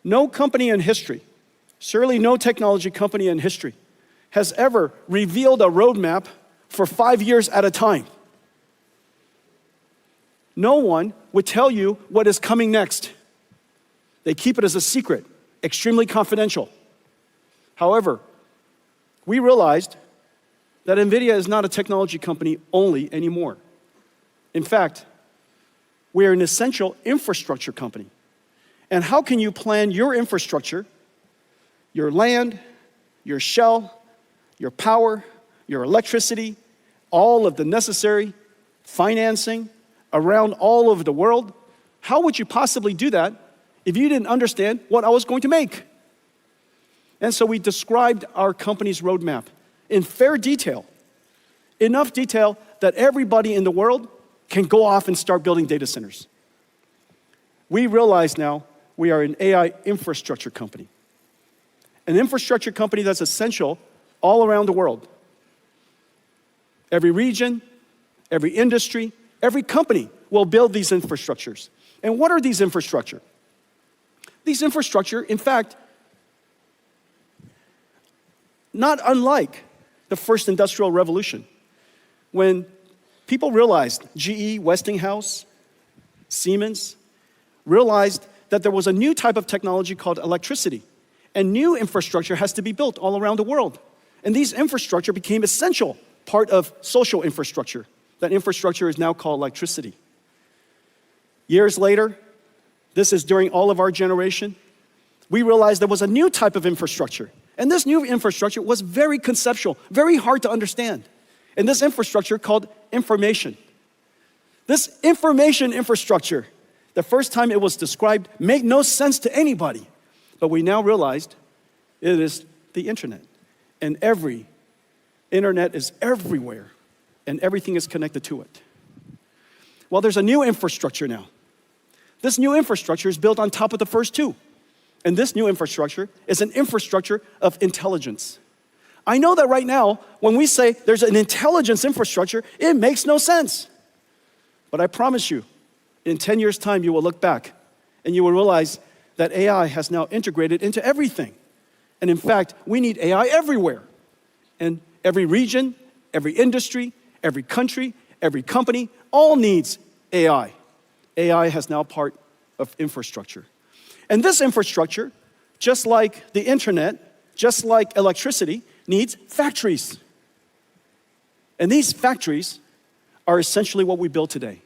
No company in history, surely no technology company in history, has ever revealed a roadmap for 5 years at a time. No one would tell you what is coming next. They keep it as a secret, extremely confidential. However, we realized that NVIDIA is not a technology company only anymore. In fact, we are an essential infrastructure company. And how can you plan your infrastructure, your land, your shell, your power, your electricity, all of the necessary financing around all over the world? How would you possibly do that if you didn't understand what I was going to make? And so we described our company's roadmap in fair detail, enough detail that everybody in the world can go off and start building data centers. We realize now we are an AI infrastructure company, an infrastructure company that's essential all around the world. Every region, every industry, every company will build these infrastructures. And what are these infrastructure? These infrastructure, in fact, not unlike the first industrial revolution, when people realized, GE, Westinghouse, Siemens, realized that there was a new type of technology called electricity, and new infrastructure has to be built all around the world. And these infrastructure became essential part of social infrastructure. That infrastructure is now called electricity. Years later, this is during all of our generation, we realized there was a new type of infrastructure. And this new infrastructure was very conceptual, very hard to understand. And this infrastructure called information. This information infrastructure, the first time it was described, made no sense to anybody. But we now realized it is the internet. And every internet is everywhere. And everything is connected to it. Well, there's a new infrastructure now. This new infrastructure is built on top of the first two. And this new infrastructure is an infrastructure of intelligence. I know that right now, when we say there's an intelligence infrastructure, it makes no sense. But I promise you, in 10 years' time, you will look back and you will realize that AI has now integrated into everything. And in fact, we need AI everywhere. And every region, every industry, every country, every company, all needs AI. AI has now part of infrastructure. And this infrastructure, just like the internet, just like electricity, needs factories. And these factories are essentially what we build today.